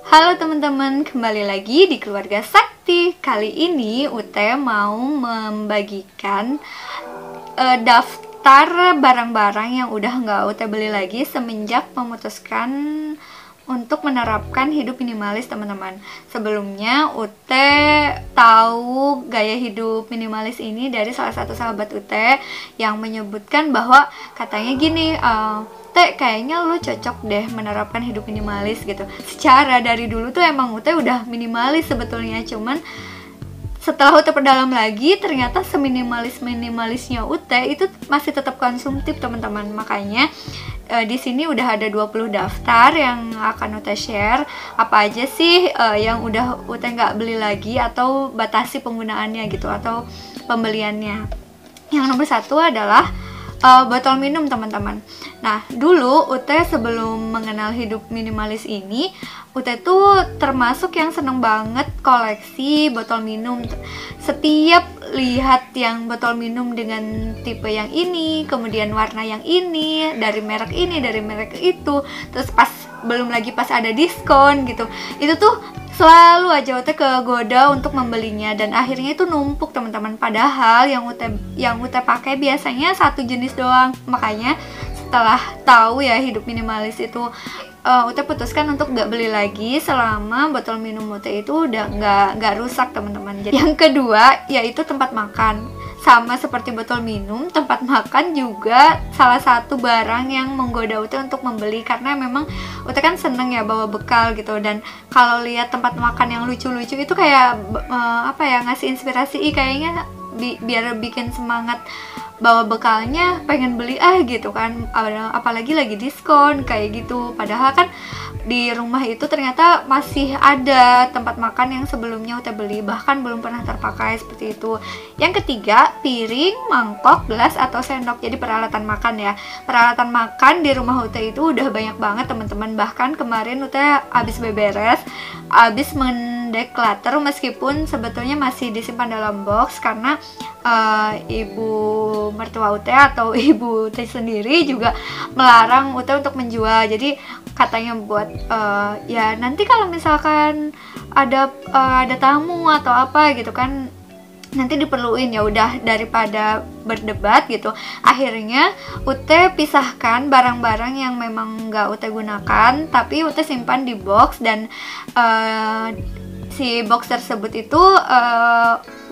Halo teman-teman, kembali lagi di Keluarga Sakti. Kali ini Ute mau membagikan daftar barang-barang yang udah nggak Ute beli lagi semenjak memutuskan untuk menerapkan hidup minimalis, teman-teman. Sebelumnya Ute tahu gaya hidup minimalis ini dari salah satu sahabat Ute yang menyebutkan bahwa katanya gini, Ute kayaknya lu cocok deh menerapkan hidup minimalis gitu. Secara dari dulu tuh emang Ute udah minimalis sebetulnya, cuman setelah Ute perdalam lagi ternyata seminimalis-minimalisnya Ute itu masih tetap konsumtif, teman-teman. Makanya di sini udah ada 20 daftar yang akan Ute share apa aja sih yang udah Ute nggak beli lagi atau batasi penggunaannya gitu atau pembeliannya. Yang nomor 1 adalah botol minum, teman-teman. Nah, dulu Ute sebelum mengenal hidup minimalis ini, Ute tuh termasuk yang seneng banget koleksi botol minum. Setiap lihat yang botol minum dengan tipe yang ini, kemudian warna yang ini, dari merek ini, dari merek itu, terus belum lagi pas ada diskon gitu, itu tuh selalu aja Ute kegoda untuk membelinya dan akhirnya itu numpuk, teman-teman. Padahal yang Ute pakai biasanya satu jenis doang. Makanya setelah tahu ya hidup minimalis itu, Ute putuskan untuk nggak beli lagi selama botol minum Ute itu udah nggak rusak, teman-teman. Jadi yang kedua yaitu tempat makan. Sama seperti botol minum, tempat makan juga salah satu barang yang menggoda Ute untuk membeli, karena memang Ute kan seneng ya bawa bekal gitu. Dan kalau lihat tempat makan yang lucu-lucu itu kayak ngasih inspirasi, kayaknya biar bikin semangat bawa bekalnya, pengen beli gitu kan, apalagi lagi diskon kayak gitu. Padahal kan di rumah itu ternyata masih ada tempat makan yang sebelumnya Ute beli, bahkan belum pernah terpakai seperti itu. Yang ketiga, piring, mangkok, gelas atau sendok. Jadi peralatan makan ya. Peralatan makan di rumah Ute itu udah banyak banget, teman-teman. Bahkan kemarin Ute habis beberes, habis mendeclutter, meskipun sebetulnya masih disimpan dalam box karena ibu mertua Ute atau ibu Ute sendiri juga melarang Ute untuk menjual. Jadi katanya buat ya nanti kalau misalkan ada tamu atau apa gitu kan, nanti diperluin, ya udah daripada berdebat gitu. Akhirnya Ute pisahkan barang-barang yang memang nggak Ute gunakan tapi Ute simpan di box, dan si box tersebut itu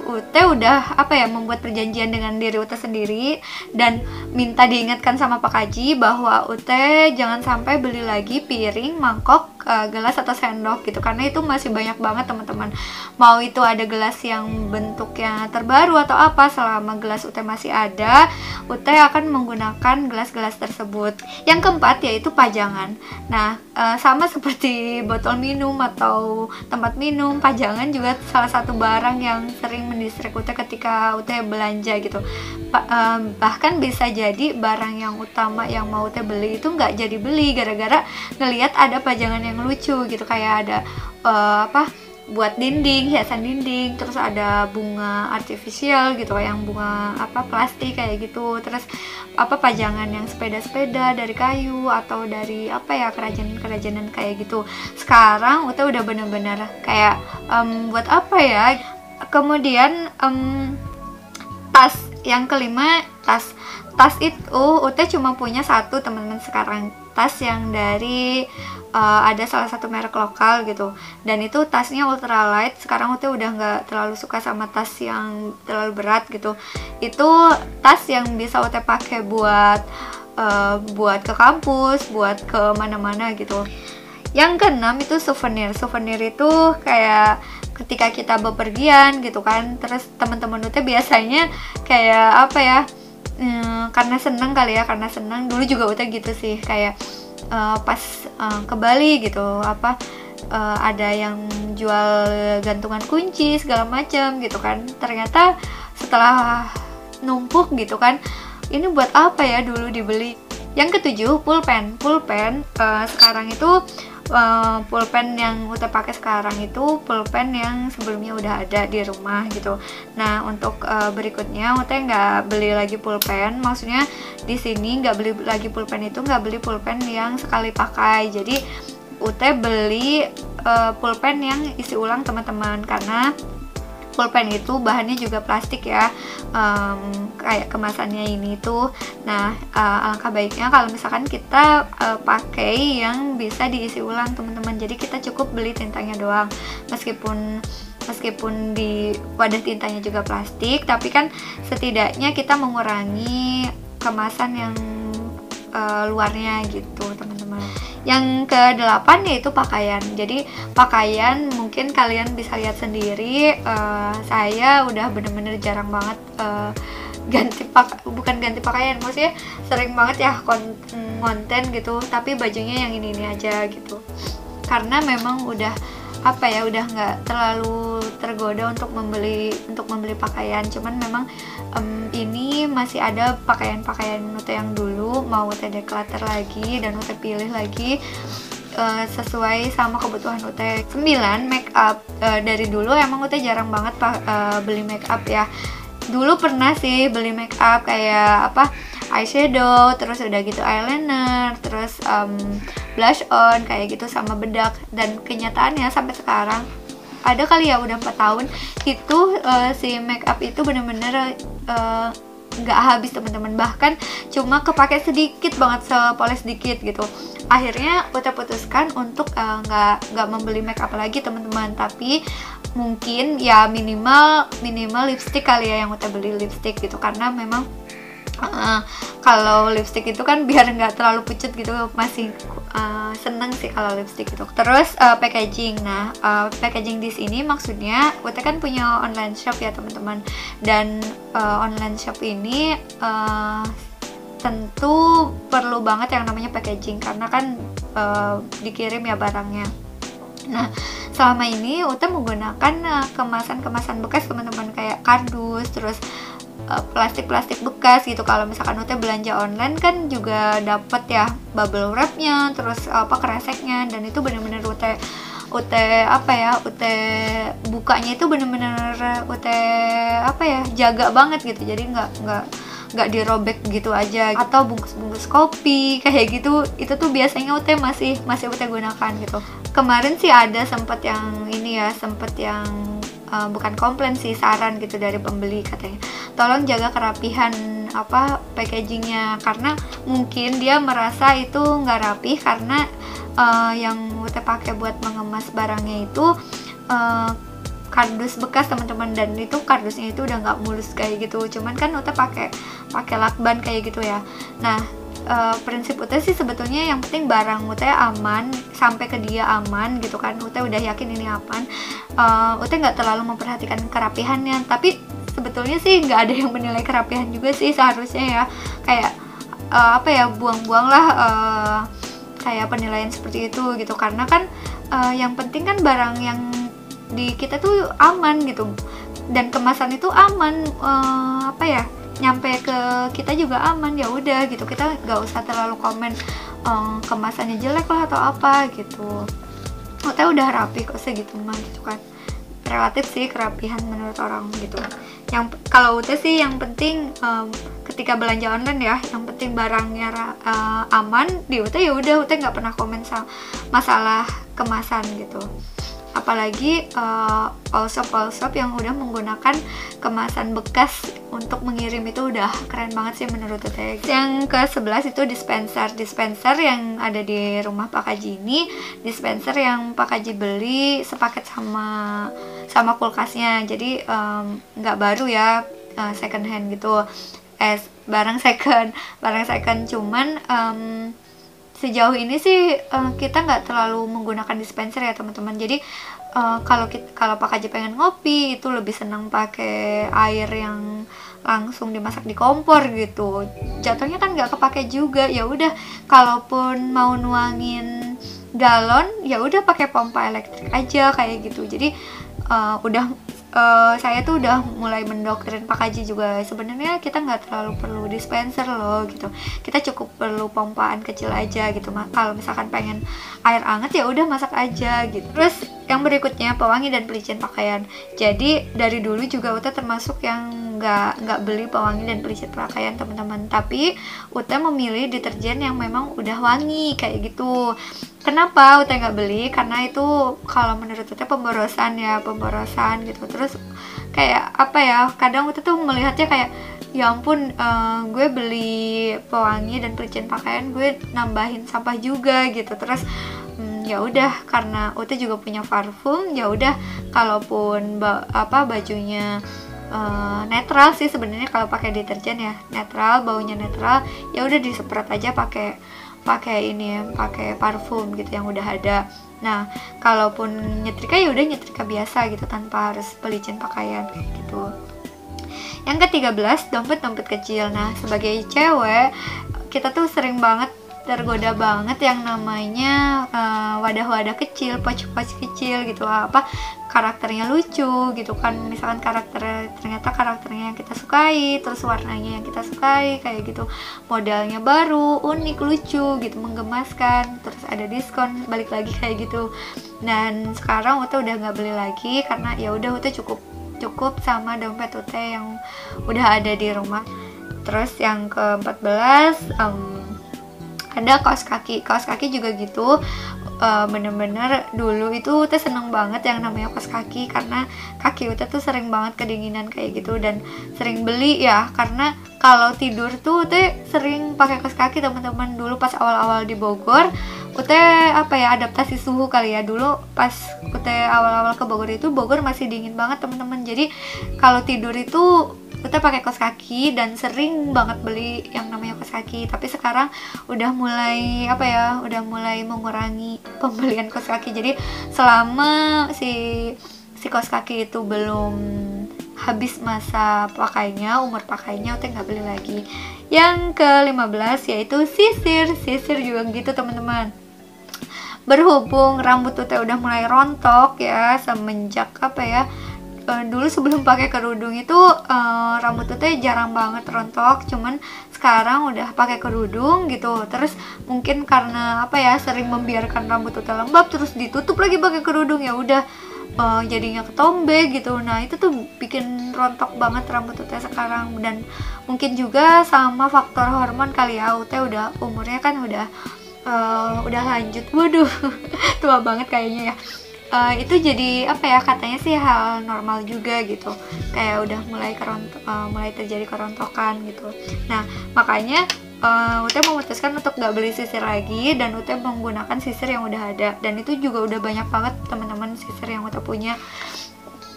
Ute udah membuat perjanjian dengan diri Ute sendiri dan minta diingatkan sama Pak Kaji bahwa Ute jangan sampai beli lagi piring, mangkok, gelas atau sendok gitu, karena itu masih banyak banget, teman-teman. Mau itu ada gelas yang bentuknya terbaru atau apa, selama gelas Ute masih ada, Ute akan menggunakan gelas-gelas tersebut. Yang keempat yaitu pajangan. Nah, sama seperti botol minum atau tempat minum, pajangan juga salah satu barang yang sering mendistract Ute ketika Ute belanja gitu. Bahkan bisa jadi barang yang utama yang mau Ute beli itu nggak jadi beli gara-gara ngelihat ada pajangan yang lucu gitu, kayak ada buat dinding, hiasan dinding, terus ada bunga artifisial gitu, yang bunga plastik kayak gitu, terus pajangan yang sepeda-sepeda dari kayu atau dari kerajinan kayak gitu. Sekarang Ute udah bener-bener kayak buat apa ya. Kemudian tas, yang kelima tas itu Ute cuma punya satu, teman-teman. Sekarang tas yang dari ada salah satu merek lokal gitu, dan itu tasnya ultralight. Sekarang Ute udah nggak terlalu suka sama tas yang terlalu berat gitu. Itu tas yang bisa Ute pakai buat ke kampus, buat ke mana-mana gitu. Yang keenam itu souvenir. Souvenir itu kayak ketika kita bepergian gitu kan, terus teman-teman Ute biasanya kayak karena seneng kali ya, karena seneng. Dulu juga Ute gitu sih, kayak pas ke Bali gitu, ada yang jual gantungan kunci segala macam gitu kan. Ternyata setelah numpuk gitu kan, ini buat apa ya dulu dibeli. Yang ketujuh, pulpen. Sekarang itu pulpen yang Ute pakai sekarang itu pulpen yang sebelumnya udah ada di rumah gitu. Nah, untuk berikutnya Ute nggak beli lagi pulpen. Maksudnya di sini nggak beli lagi pulpen itu, nggak beli pulpen yang sekali pakai. Jadi Ute beli pulpen yang isi ulang teman-teman, karena pulpen itu bahannya juga plastik ya, kayak kemasannya ini tuh. Nah, alangkah baiknya kalau misalkan kita pakai yang bisa diisi ulang teman-teman. Jadi kita cukup beli tintanya doang, meskipun di wadah tintanya juga plastik, tapi kan setidaknya kita mengurangi kemasan yang luarnya gitu teman-teman. Yang ke-8 yaitu pakaian. Jadi pakaian mungkin kalian bisa lihat sendiri, saya udah bener-bener jarang banget bukan ganti pakaian, maksudnya sering banget ya konten gitu, tapi bajunya yang ini aja gitu, karena memang udah udah nggak terlalu tergoda untuk membeli pakaian. Cuman memang ini masih ada pakaian Ute yang dulu mau Ute declutter lagi dan Ute pilih lagi sesuai sama kebutuhan Ute. 9, make up. Dari dulu emang Ute jarang banget beli make up ya. Dulu pernah sih beli make up kayak eyeshadow, terus udah gitu eyeliner, terus blush on kayak gitu sama bedak. Dan kenyataannya sampai sekarang ada kali ya udah 4 tahun itu si make up itu bener-bener nggak habis teman-teman, bahkan cuma kepake sedikit banget, sepoles sedikit gitu. Akhirnya Ute putuskan untuk nggak membeli make up lagi teman-teman, tapi mungkin ya minimal lipstick kali ya yang Ute beli lipstick gitu, karena memang kalau lipstick itu kan biar nggak terlalu pucat gitu, masih seneng sih kalau lipstick itu. Terus packaging. Nah, packaging di sini maksudnya Ute kan punya online shop ya teman-teman, dan online shop ini tentu perlu banget yang namanya packaging, karena kan dikirim ya barangnya. Nah, selama ini Ute menggunakan kemasan-kemasan bekas teman-teman, kayak kardus, terus plastik bekas gitu. Kalau misalkan Ute belanja online kan juga dapet ya bubble wrapnya, terus kreseknya, dan itu bener-bener Ute bukanya itu bener-bener Ute jaga banget gitu. Jadi nggak dirobek gitu aja. Atau bungkus-bungkus kopi kayak gitu, itu tuh biasanya Ute masih Ute gunakan gitu. Kemarin sih ada sempet yang bukan komplain sih, saran gitu dari pembeli, katanya tolong jaga kerapihan packagingnya, karena mungkin dia merasa itu nggak rapi karena yang Ute pakai buat mengemas barangnya itu kardus bekas teman-teman, dan itu kardusnya itu udah nggak mulus kayak gitu. Cuman kan Ute pakai lakban kayak gitu ya. Nah, prinsip Ute sih sebetulnya yang penting barang Ute aman, sampai ke dia aman gitu kan. Ute udah yakin ini aman. Ute nggak terlalu memperhatikan kerapihannya, tapi sebetulnya sih nggak ada yang menilai kerapihan juga sih seharusnya ya. Kayak buang-buanglah kayak penilaian seperti itu gitu, karena kan yang penting kan barang yang di kita tuh aman gitu, dan kemasan itu aman, nyampe ke kita juga aman. Ya udah gitu, kita nggak usah terlalu komen kemasannya jelek lah atau apa gitu. Ute udah rapi kok segitu mah gitu kan. Relatif sih kerapihan menurut orang gitu. Yang kalau Ute sih yang penting ketika belanja online ya, yang penting barangnya aman di Ute. Ya udah, Ute nggak pernah komen masalah kemasan gitu. Apalagi all shop yang udah menggunakan kemasan bekas untuk mengirim, itu udah keren banget sih menurut Ute. Yang ke-11 itu dispenser yang ada di rumah Pak Kaji ini. Dispenser yang Pak Kaji beli sepaket sama kulkasnya, jadi nggak baru ya, second hand gitu, barang second. Cuman sejauh ini sih kita nggak terlalu menggunakan dispenser ya teman-teman. Jadi kalau Pak Kaji pengen ngopi itu lebih senang pakai air yang langsung dimasak di kompor gitu. Jatuhnya kan nggak kepake juga. Ya udah, kalaupun mau nuangin galon ya udah pakai pompa elektrik aja kayak gitu. Jadi saya tuh udah mulai mendoktrin Pak Kaji juga, sebenarnya kita nggak terlalu perlu dispenser loh gitu, kita cukup perlu pompaan kecil aja gitu. Kalau misalkan pengen air hangat ya udah masak aja gitu. Terus yang berikutnya pewangi dan pelicin pakaian. Jadi dari dulu juga Ute termasuk yang nggak beli pewangi dan pelicin pakaian teman-teman, tapi Ute memilih deterjen yang memang udah wangi kayak gitu. Kenapa Ute nggak beli? Karena itu kalau menurut Ute pemborosan gitu. Terus kayak apa ya, kadang Ute tuh melihatnya kayak ya ampun, gue beli pewangi dan pelicin pakaian gue nambahin sampah juga gitu. Terus ya udah, karena Ute juga punya parfum, ya udah kalaupun bajunya netral sih sebenarnya, kalau pakai deterjen ya netral, baunya netral, ya udah disemprot aja pakai parfum gitu yang udah ada. Nah, kalaupun nyetrika ya udah nyetrika biasa gitu tanpa harus pelicin pakaian kayak gitu. Yang ke-13, dompet kecil. Nah, sebagai cewek kita tuh sering banget tergoda banget yang namanya wadah-wadah kecil, pouch-pouch kecil gitu, karakternya lucu gitu kan, misalkan ternyata karakternya yang kita sukai, terus warnanya yang kita sukai kayak gitu, modelnya baru, unik, lucu gitu, menggemaskan, terus ada diskon, balik lagi kayak gitu. Dan sekarang Ute udah nggak beli lagi karena ya udah Ute cukup sama dompet Ute yang udah ada di rumah. Terus yang ke-14, ada kaos kaki juga gitu. Bener-bener dulu itu Ute seneng banget yang namanya kaos kaki, karena kaki Ute tuh sering banget kedinginan kayak gitu, dan sering beli ya, karena kalau tidur tuh Ute sering pakai kaos kaki teman-teman. Dulu pas awal-awal di Bogor, Ute adaptasi suhu kali ya, dulu pas Ute awal-awal ke Bogor itu Bogor masih dingin banget teman-teman, jadi kalau tidur itu Ute pakai kaos kaki dan sering banget beli yang namanya kaos kaki. Tapi sekarang udah mulai mengurangi pembelian kaos kaki. Jadi selama si kaos kaki itu belum habis masa pakainya, umur pakainya, Ute nggak beli lagi. Yang ke-15 yaitu sisir juga gitu teman-teman. Berhubung rambut Ute udah mulai rontok ya semenjak dulu sebelum pakai kerudung itu rambut Ute jarang banget rontok, cuman sekarang udah pakai kerudung gitu. Terus mungkin karena sering membiarkan rambut Ute lembab terus ditutup lagi pakai kerudung, ya udah jadinya ketombe gitu. Nah, itu tuh bikin rontok banget rambut Ute sekarang, dan mungkin juga sama faktor hormon kali ya. Ute udah umurnya kan udah lanjut, waduh tua banget kayaknya ya. Itu jadi katanya sih hal normal juga gitu, kayak udah mulai terjadi kerontokan gitu. Nah, makanya Ute memutuskan untuk gak beli sisir lagi, dan Ute menggunakan sisir yang udah ada, dan itu juga udah banyak banget teman-teman sisir yang Ute punya.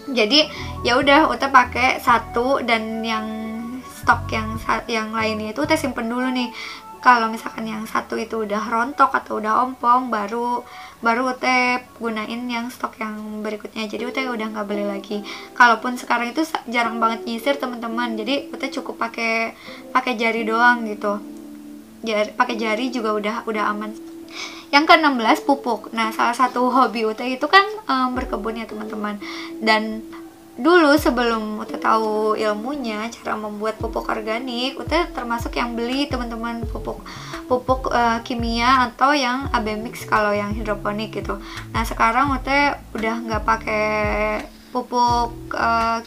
Jadi ya udah Ute pakai satu, dan yang stok yang lainnya itu Ute simpen dulu nih. Kalau misalkan yang satu itu udah rontok atau udah ompong, baru Ute gunain yang stok yang berikutnya. Jadi Ute udah nggak beli lagi. Kalaupun sekarang itu jarang banget nyisir teman-teman, jadi Ute cukup pakai jari doang gitu. Pakai jari juga udah aman. Yang ke-16, pupuk. Nah, salah satu hobi Ute itu kan berkebun ya teman-teman. Dan dulu sebelum Ute tahu ilmunya cara membuat pupuk organik, Ute termasuk yang beli teman-teman pupuk kimia atau yang AB mix kalau yang hidroponik gitu. Nah, sekarang Ute udah nggak pakai pupuk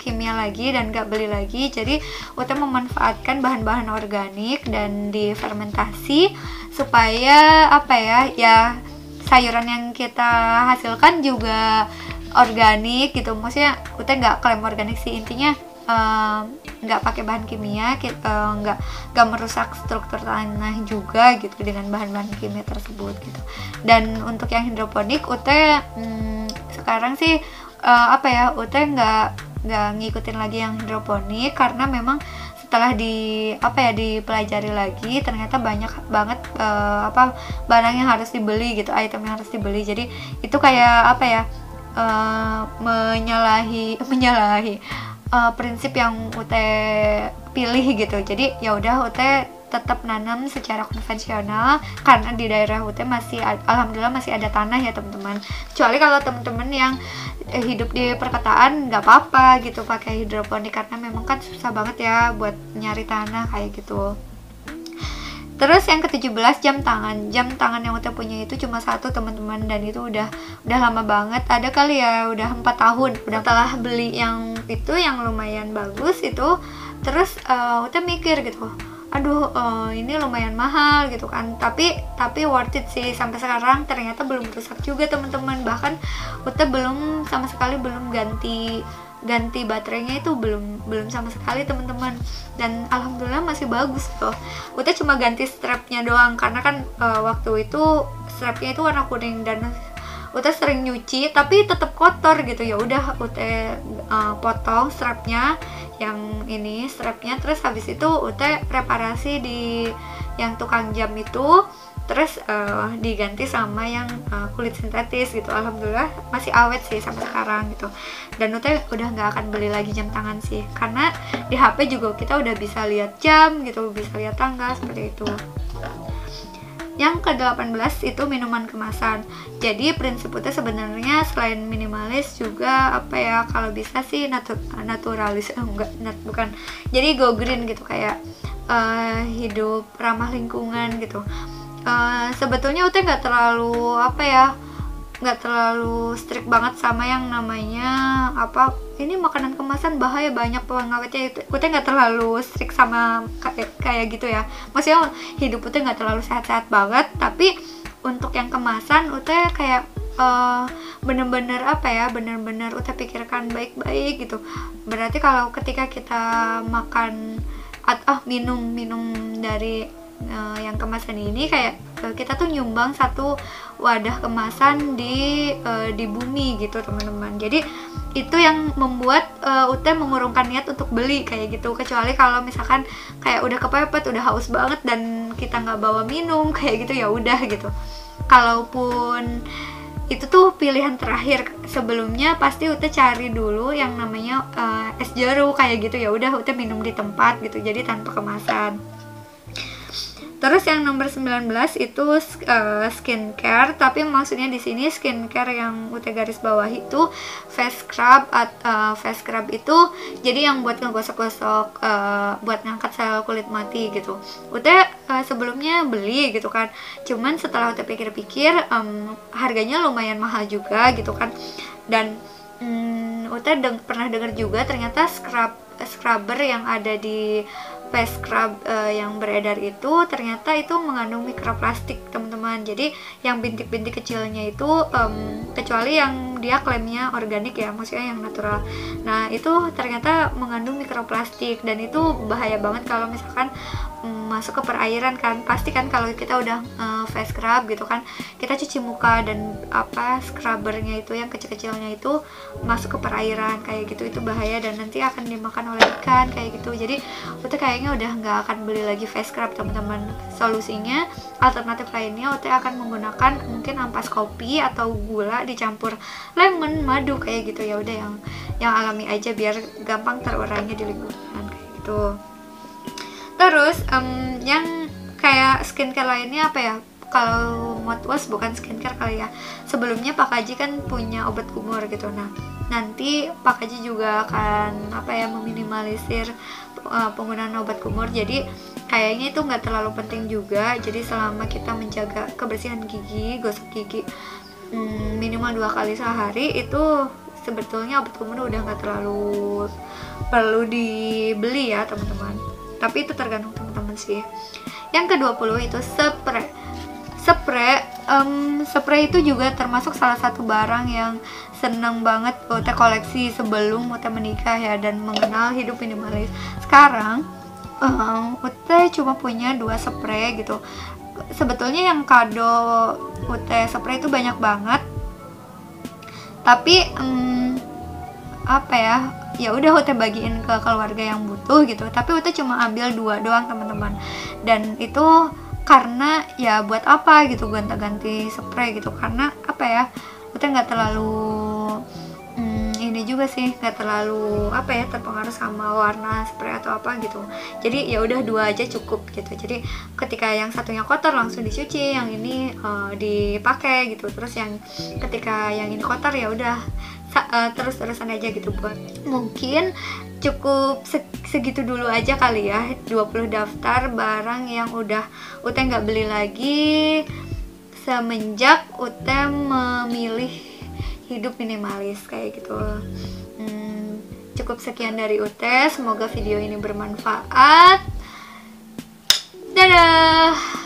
kimia lagi dan nggak beli lagi. Jadi Ute memanfaatkan bahan-bahan organik dan difermentasi supaya sayuran yang kita hasilkan juga organik gitu. Maksudnya Ute nggak klaim organik sih, intinya nggak pakai bahan kimia, nggak merusak struktur tanah juga gitu dengan bahan-bahan kimia tersebut gitu. Dan untuk yang hidroponik Ute sekarang sih Ute nggak ngikutin lagi yang hidroponik, karena memang setelah dipelajari lagi ternyata banyak banget barang yang harus dibeli gitu, item yang harus dibeli. Jadi itu kayak menyalahi prinsip yang Ute pilih gitu. Jadi ya udah Ute tetap nanam secara konvensional, karena di daerah Ute alhamdulillah masih ada tanah ya teman-teman. Kecuali kalau teman-teman yang hidup di perkotaan nggak apa-apa gitu pakai hidroponik, karena memang kan susah banget ya buat nyari tanah kayak gitu. Terus yang ke-17, jam tangan. Jam tangan yang Ute punya itu cuma satu teman-teman, dan itu udah lama banget. Ada kali ya udah 4 tahun. Udah telah beli yang itu yang lumayan bagus itu Terus Ute mikir gitu, aduh ini lumayan mahal gitu kan, tapi worth it sih. Sampai sekarang ternyata belum rusak juga teman-teman, bahkan Ute belum sama sekali belum ganti baterainya, itu belum sama sekali teman-teman, dan alhamdulillah masih bagus tuh. Ute cuma ganti strapnya doang karena kan waktu itu strapnya itu warna kuning dan Ute sering nyuci tapi tetap kotor gitu. Ya udah Ute potong strapnya, yang ini strapnya, terus habis itu Ute reparasi di yang tukang jam itu, terus diganti sama yang kulit sintetis gitu. Alhamdulillah masih awet sih sampai sekarang gitu. Dan Ute udah nggak akan beli lagi jam tangan sih, karena di HP juga kita udah bisa lihat jam gitu, bisa lihat tanggal seperti itu. Yang ke-18 itu minuman kemasan. Jadi prinsip Ute sebenarnya selain minimalis juga apa ya, kalau bisa sih naturalis, bukan. Jadi go green gitu, kayak hidup ramah lingkungan gitu. Sebetulnya Ute nggak terlalu nggak terlalu strict banget sama yang namanya ini makanan kemasan bahaya banyak pengawetnya. Ute nggak terlalu strict sama kayak gitu ya, maksudnya hidup Ute nggak terlalu sehat-sehat banget, tapi untuk yang kemasan Ute kayak bener-bener bener-bener Ute pikirkan baik-baik gitu. Berarti kalau ketika kita makan atau minum dari yang kemasan ini, kayak kita tuh nyumbang satu wadah kemasan di bumi gitu teman-teman. Jadi itu yang membuat Ute mengurungkan niat untuk beli kayak gitu. Kecuali kalau misalkan kayak udah kepepet, udah haus banget dan kita nggak bawa minum kayak gitu, ya udah gitu. Kalaupun itu tuh pilihan terakhir, sebelumnya pasti Ute cari dulu yang namanya es jeruk kayak gitu. Ya udah Ute minum di tempat gitu, jadi tanpa kemasan. Terus yang nomor 19 itu skincare, tapi maksudnya di sini skincare yang Ute garis bawah itu face scrub. Face scrub itu jadi yang buat ngegosok-gosok, buat ngangkat sel kulit mati gitu. Ute sebelumnya beli gitu kan, cuman setelah Ute pikir-pikir harganya lumayan mahal juga gitu kan. Dan Ute pernah dengar juga ternyata scrubber yang ada di face scrub yang beredar itu ternyata itu mengandung mikroplastik teman-teman. Jadi yang bintik-bintik kecilnya itu kecuali yang dia klaimnya organik ya, maksudnya yang natural, nah itu ternyata mengandung mikroplastik, dan itu bahaya banget kalau misalkan masuk ke perairan kan. Pasti kan kalau kita udah face scrub gitu kan, kita cuci muka dan scrubbernya itu yang kecil-kecilnya itu masuk ke perairan kayak gitu, itu bahaya dan nanti akan dimakan oleh ikan kayak gitu. Jadi Ute kayaknya udah nggak akan beli lagi face scrub teman-teman. Solusinya, alternatif lainnya Ute akan menggunakan mungkin ampas kopi atau gula dicampur lemon, madu kayak gitu. Ya udah yang alami aja biar gampang terurainya di lingkungan kayak gitu. Terus yang kayak skincare lainnya apa ya? Kalau mouthwash bukan skincare kali ya. Sebelumnya Pak Kaji kan punya obat kumur gitu. Nah, nanti Pak Kaji juga akan meminimalisir penggunaan obat kumur. Jadi kayaknya itu nggak terlalu penting juga. Jadi selama kita menjaga kebersihan gigi, gosok gigi minimal 2 kali sehari, itu sebetulnya obat kumur udah nggak terlalu perlu dibeli ya teman-teman. Tapi itu tergantung teman-teman sih. Yang ke-20 itu spray. Spray itu juga termasuk salah satu barang yang seneng banget Ute koleksi sebelum Ute menikah ya, dan mengenal hidup minimalis. Sekarang Ute cuma punya 2 spray gitu. Sebetulnya yang kado Ute spray itu banyak banget, tapi ya udah Ute bagiin ke keluarga yang butuh gitu. Tapi Ute cuma ambil 2 doang teman-teman, dan itu karena ya buat apa gitu gonta-ganti spray gitu, karena Ute nggak terlalu ini juga sih, nggak terlalu terpengaruh sama warna spray atau apa gitu. Jadi ya udah 2 aja cukup gitu. Jadi ketika yang satunya kotor langsung dicuci, yang ini dipakai gitu. Terus yang ketika yang ini kotor ya udah terus-terusan aja gitu. Buat mungkin cukup segitu dulu aja kali ya, 20 daftar barang yang udah Ute nggak beli lagi semenjak Ute memilih hidup minimalis kayak gitu. Cukup sekian dari Ute, semoga video ini bermanfaat. Dadah.